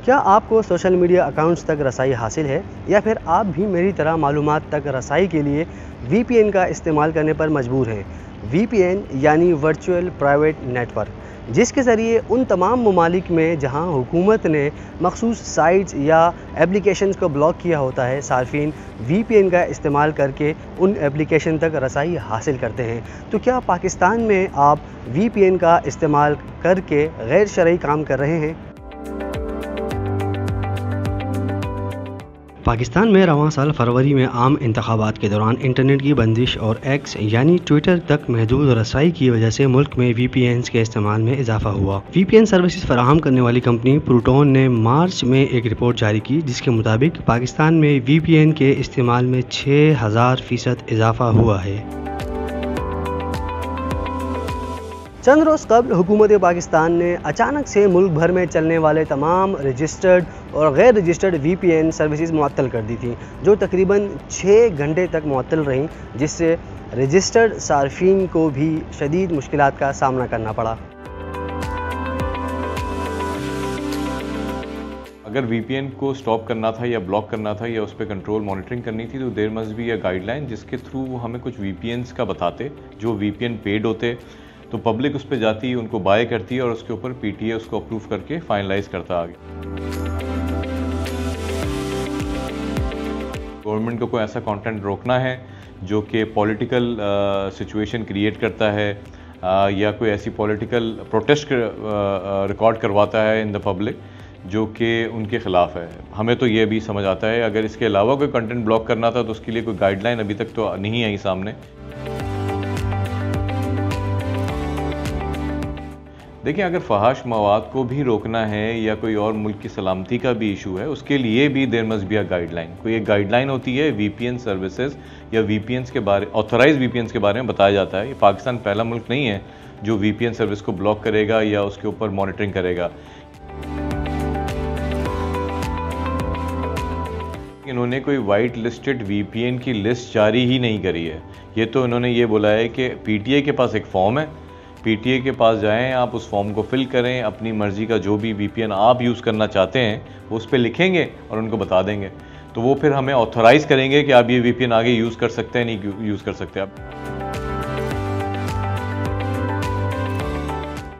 क्या आपको social media accounts तक रसाई हासिल है या फिर आप भी मेरी तरह मालूमात तक रसाई के लिए VPN का इस्तेमाल करने पर मजबूर हैं? VPN यानी वर्चुअल प्राइवेट नेटवर्क, जिसके ज़रिए उन तमाम ममालिक में जहां हुकूमत ने मखसूस साइट्स या एप्लीकेशंस को ब्लॉक किया होता है, सार्फिन VPN का इस्तेमाल करके उन एप्लीकेशन तक रसाई हासिल करते हैं। तो क्या पाकिस्तान में आप VPN का इस्तेमाल करके गैर शरई काम कर रहे हैं? पाकिस्तान में रवां साल फरवरी में आम इंतखाबात के दौरान इंटरनेट की बंदिश और एक्स यानी ट्विटर तक महदूद रसाई की वजह से मुल्क में VPNs के इस्तेमाल में इजाफा हुआ। VPN सर्विसेज फराहम करने वाली कंपनी प्रूटोन ने मार्च में एक रिपोर्ट जारी की, जिसके मुताबिक पाकिस्तान में VPN के इस्तेमाल में 6000% इजाफा हुआ है। चंद रोज़ कबल हुकूमत पाकिस्तान ने अचानक से मुल्क भर में चलने वाले तमाम रजिस्टर्ड और गैर रजिस्टर्ड VPN सर्विसेज मुअत्तल कर दी थी, जो तकरीबन 6 घंटे तक मुअत्तल रहीं, जिससे रजिस्टर्ड सार्फिन को भी शदीद मुश्किलात का सामना करना पड़ा। अगर VPN को स्टॉप करना था या ब्लॉक करना था या उस पर कंट्रोल मॉनिटरिंग करनी थी, तो there must be a guideline जिसके थ्रू वो हमें कुछ VPNs का बताते, जो VPN पेड होते, तो पब्लिक उस पर जाती, उनको बाय करती है और उसके ऊपर PTA उसको अप्रूव करके फाइनलाइज करता आगे। गवर्नमेंट को कोई ऐसा कंटेंट रोकना है जो कि पॉलिटिकल सिचुएशन क्रिएट करता है या कोई ऐसी पॉलिटिकल प्रोटेस्ट रिकॉर्ड करवाता है इन द पब्लिक जो कि उनके ख़िलाफ़ है, हमें तो ये भी समझ आता है। अगर इसके अलावा कोई कंटेंट ब्लॉक करना था तो उसके लिए कोई गाइडलाइन अभी तक तो नहीं आई सामने। देखिए, अगर फहाश मवाद को भी रोकना है या कोई और मुल्क की सलामती का भी इशू है, उसके लिए भी there must be a guideline. कोई एक गाइडलाइन होती है VPN सर्विसेज या VPNs के बारे, ऑथराइज VPNs के बारे में बताया जाता है। ये पाकिस्तान पहला मुल्क नहीं है जो VPN सर्विस को ब्लॉक करेगा या उसके ऊपर मॉनिटरिंग करेगा। इन्होंने कोई वाइट लिस्टेड VPN की लिस्ट जारी ही नहीं करी है। ये तो इन्होंने ये बोला है कि PTA के पास एक फॉर्म है, PTA के पास जाएं, आप उस फॉर्म को फिल करें, अपनी मर्ज़ी का जो भी VPN आप यूज़ करना चाहते हैं वो उस पर लिखेंगे और उनको बता देंगे, तो वो फिर हमें ऑथराइज़ करेंगे कि आप ये VPN आगे यूज़ कर सकते हैं, नहीं यूज़ कर सकते आप।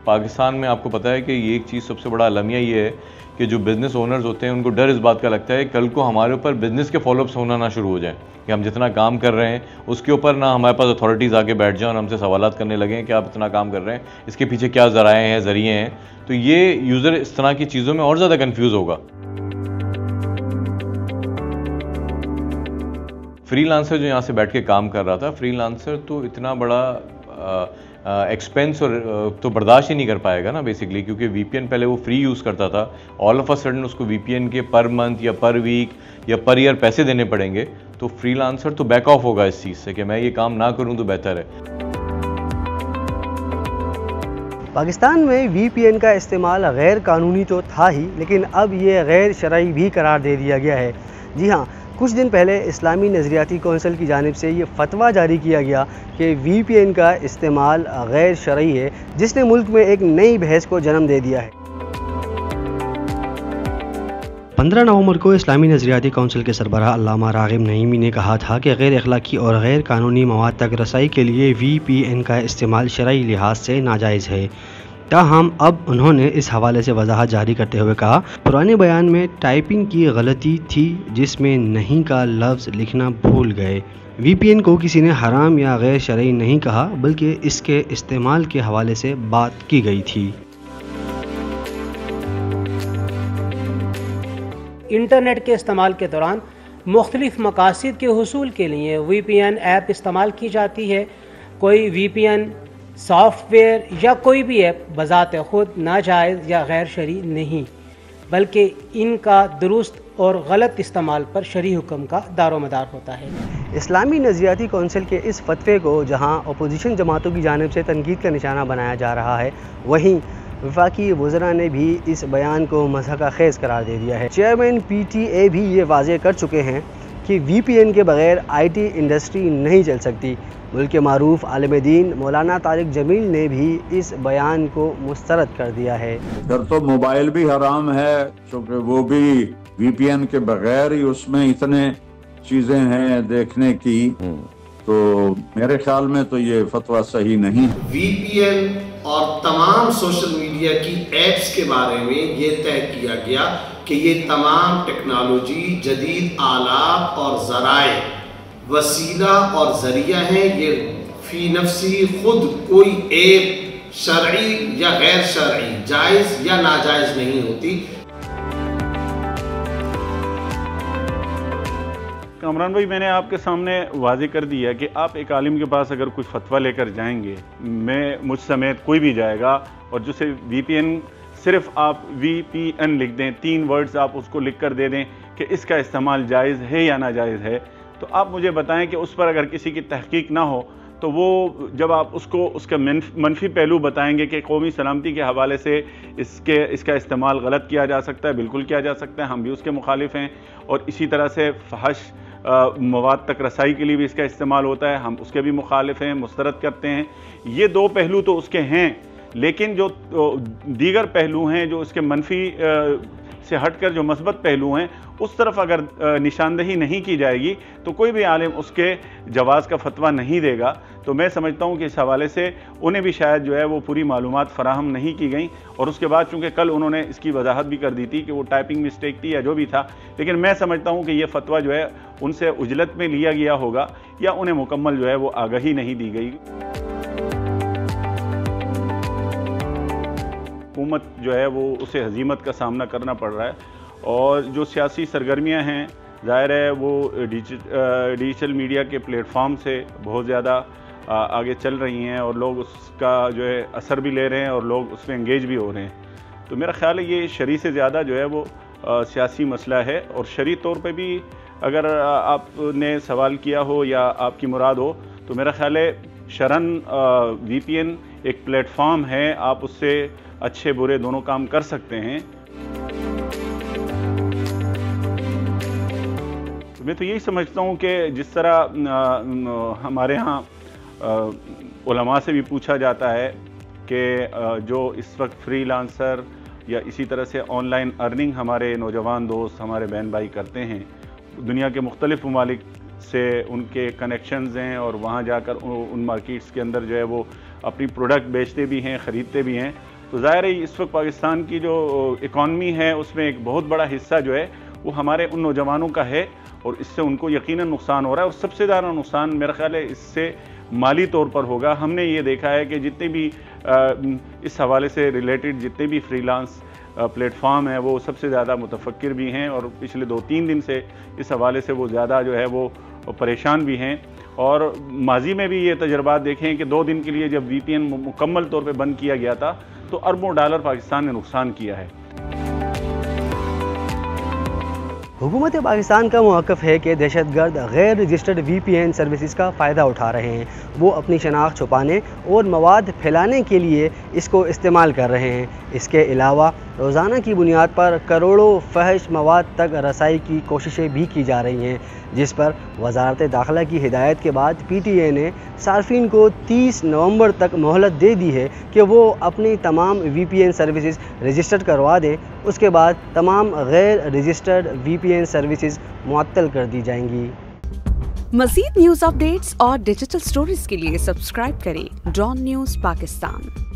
पाकिस्तान में आपको पता है कि ये एक चीज़ सबसे बड़ा अलमिया ये है कि जो बिज़नेस ओनर्स होते हैं उनको डर इस बात का लगता है कल को हमारे ऊपर बिज़नेस के फॉलोअप्स होना ना शुरू हो जाए, कि हम जितना काम कर रहे हैं उसके ऊपर ना हमारे पास अथॉरिटीज़ आके बैठ जाएं और हमसे सवालात करने लगें कि आप इतना काम कर रहे हैं, इसके पीछे क्या ज़राए हैं, ज़रिए हैं। तो ये यूज़र इस तरह की चीज़ों में और ज़्यादा कन्फ्यूज़ होगा। फ्रीलांसर जो यहाँ से बैठ के काम कर रहा था, फ्रीलांसर तो इतना बड़ा एक्सपेंस और तो बर्दाश्त ही नहीं कर पाएगा ना बेसिकली, क्योंकि VPN पहले वो फ्री यूज़ करता था, ऑल ऑफ अ सडन उसको VPN के पर मंथ या पर वीक या पर ईयर पैसे देने पड़ेंगे, तो फ्रीलांसर तो बैक ऑफ होगा इस चीज़ से कि मैं ये काम ना करूं तो बेहतर है। पाकिस्तान में VPN का इस्तेमाल गैर कानूनी तो था ही, लेकिन अब ये गैर शरई भी करार दे दिया गया है। जी हाँ, कुछ दिन पहले इस्लामी नज़रियाती कौंसिल की जानिब से ये फतवा जारी किया गया कि VPN का इस्तेमाल गैर शरई है, जिसने मुल्क में एक नई बहस को जन्म दे दिया है। 15 नवंबर को इस्लामी नज़रियाती कौंसिल के सरबराह अल्लामा राग़िब नईमी ने कहा था कि गैर अखलाकी और गैर कानूनी मवाद तक रसाई के लिए VPN का इस्तेमाल शरई लिहाज से नाजायज़ है। ताहम अब उन्होंने इस हवाले से वजाहत जारी करते हुए कहा, पुराने बयान में टाइपिंग की गलती थी जिसमें नहीं का लफ्ज़ लिखना भूल गए। VPN को किसी ने हराम या गैर शरई नहीं कहा, बल्कि इसके इस्तेमाल के हवाले से बात की गई थी। इंटरनेट के इस्तेमाल के दौरान मुख्तलिफ मकासद के हुसूल के लिए VPN ऐप इस्तेमाल की जाती है। कोई VPN सॉफ्टवेयर या कोई भी ऐप बज़ात खुद नाजायज़ या गैर शरई नहीं, बल्कि इनका दुरुस्त और गलत इस्तेमाल पर शरई हुक्म का दारोमदार होता है। इस्लामी नज़रियाती कौंसिल के इस फतवे को जहां अपोजिशन जमातों की जानिब से तनकीद का निशाना बनाया जा रहा है, वहीं वफाकी वज़रा ने भी इस बयान को मज़हक़ खेज़ करार दे दिया है। चेयरमैन PTA भी ये वाज़ेह कर चुके हैं कि VPN के बगैर IT इंडस्ट्री नहीं चल सकती। मुल्क के मारूफ आलिम दीन मौलाना तारिक जमील ने भी इस बयान को मुस्तरद कर दिया है। फिर तो मोबाइल भी हराम है, क्योंकि वो भी VPN के बगैर ही उसमें इतने चीजें हैं देखने की, तो मेरे ख्याल में तो ये फतवा सही नहीं। VPN और तमाम सोशल मीडिया की एप्स के बारे में ये तय किया गया कि ये तमाम टेक्नोलॉजी जदीद आलात और ज़राए वसीला और ज़रिया हैं। ये फी नफ्सी खुद कोई ऐप शरई या गैर शरई, जायज़ या नाजायज़ नहीं होती। कामरान भाई, मैंने आपके सामने वाजे कर दिया कि आप एक आलिम के पास अगर कुछ फतवा लेकर जाएंगे, मुझ समेत कोई भी जाएगा, और जिसे VPN सिर्फ आप VPN लिख दें, 3 वर्ड्स आप उसको लिख कर दे दें कि इसका इस्तेमाल जायज़ है या नाजायज़ है, तो आप मुझे बताएं कि उस पर अगर किसी की तहकीक ना हो तो वो जब आप उसको उसका मनफी पहलू बताएंगे कि कौमी सलामती के हवाले से इसका इस्तेमाल गलत किया जा सकता है, बिल्कुल किया जा सकता है, हम भी उसके मुखालिफ हैं, और इसी तरह से फहश मवाद तक रसाई के लिए भी इसका इस्तेमाल होता है, हम उसके भी मुखालिफ हैं, मुस्तरद करते हैं। ये 2 पहलू तो उसके हैं, लेकिन जो दीगर पहलू हैं, जो उसके मनफी से हटकर जो मस्बत पहलू हैं, उस तरफ अगर निशानदही नहीं की जाएगी तो कोई भी आलिम उसके जवाज़ का फतवा नहीं देगा। तो मैं समझता हूँ कि इस हवाले से उन्हें भी शायद जो है वो पूरी मालूमात फ़राहम नहीं की गई, और उसके बाद चूँकि कल उन्होंने इसकी वजाहत भी कर दी थी कि वो टाइपिंग मिस्टेक थी या जो भी था, लेकिन मैं समझता हूँ कि ये फतवा जो है उनसे उजलत में लिया गया होगा या उन्हें मुकम्मल जो है वो आगाही नहीं दी गई। हुकूमत जो है वो उसे हजीमत का सामना करना पड़ रहा है, और जो सियासी सरगर्मियां हैं ज़ाहिर है वो डिजिटल मीडिया के प्लेटफॉर्म से बहुत ज़्यादा आगे चल रही हैं, और लोग उसका जो है असर भी ले रहे हैं और लोग उसमें एंगेज भी हो रहे हैं। तो मेरा ख्याल है ये शरई से ज़्यादा जो है वो सियासी मसला है, और शरई तौर पे भी अगर आपने सवाल किया हो या आपकी मुराद हो तो मेरा ख्याल है शरन VPN एक प्लेटफॉर्म है, आप उससे अच्छे बुरे दोनों काम कर सकते हैं। तो मैं तो यही समझता हूँ कि जिस तरह हमारे यहाँ उलमा से भी पूछा जाता है कि जो इस वक्त फ्रीलांसर या इसी तरह से ऑनलाइन अर्निंग हमारे नौजवान दोस्त, हमारे बहन भाई करते हैं, दुनिया के मुख्तलिफ़ ममालिक से उनके कनेक्शंस हैं, और वहाँ जाकर उन मार्केट्स के अंदर जो है वो अपनी प्रोडक्ट बेचते भी हैं, ख़रीदते भी हैं। तो ज़ाहिर है इस वक्त पाकिस्तान की जो इकॉनमी है उसमें एक बहुत बड़ा हिस्सा जो है वो हमारे उन नौजवानों का है, और इससे उनको यकीनन नुकसान हो रहा है, और सबसे ज़्यादा नुकसान मेरा ख्याल है इससे माली तौर पर होगा। हमने ये देखा है कि जितने भी इस हवाले से रिलेटेड जितने भी फ्रीलांस प्लेटफॉर्म है वो सबसे ज़्यादा मुतफक्किर भी हैं, और पिछले 2-3 दिन से इस हवाले से वो ज़्यादा जो है वो परेशान भी हैं। और माजी में भी ये तजर्बात देखें कि 2 दिन के लिए जब VPN मुकम्मल तौर पे बंद किया गया था तो अरबों डॉलर पाकिस्तान ने नुकसान किया है। हुकूमत पाकिस्तान का मौक़िफ़ है कि दहशतगर्द गैर रजिस्टर्ड VPN सर्विसेज का फ़ायदा उठा रहे हैं, वो अपनी शनाख्त छुपाने और मवाद फैलाने के लिए इसको इस्तेमाल कर रहे हैं। इसके अलावा रोज़ाना की बुनियाद पर करोड़ों फहश मवाद तक रसाई की कोशिशें भी की जा रही हैं, जिस पर वजारत दाखिला की हिदायत के बाद PTA ने सार्फिन को 30 नवंबर तक मोहलत दे दी है कि वो अपनी तमाम VPN सर्विसेज रजिस्टर्ड करवा दें। उसके बाद तमाम गैर रजिस्टर्ड VPN सर्विसेज मुअत्तल कर दी जाएंगी। मज़ीद न्यूज़ अपडेट्स और डिजिटल स्टोरीज के लिए सब्सक्राइब करें डॉन न्यूज़ पाकिस्तान।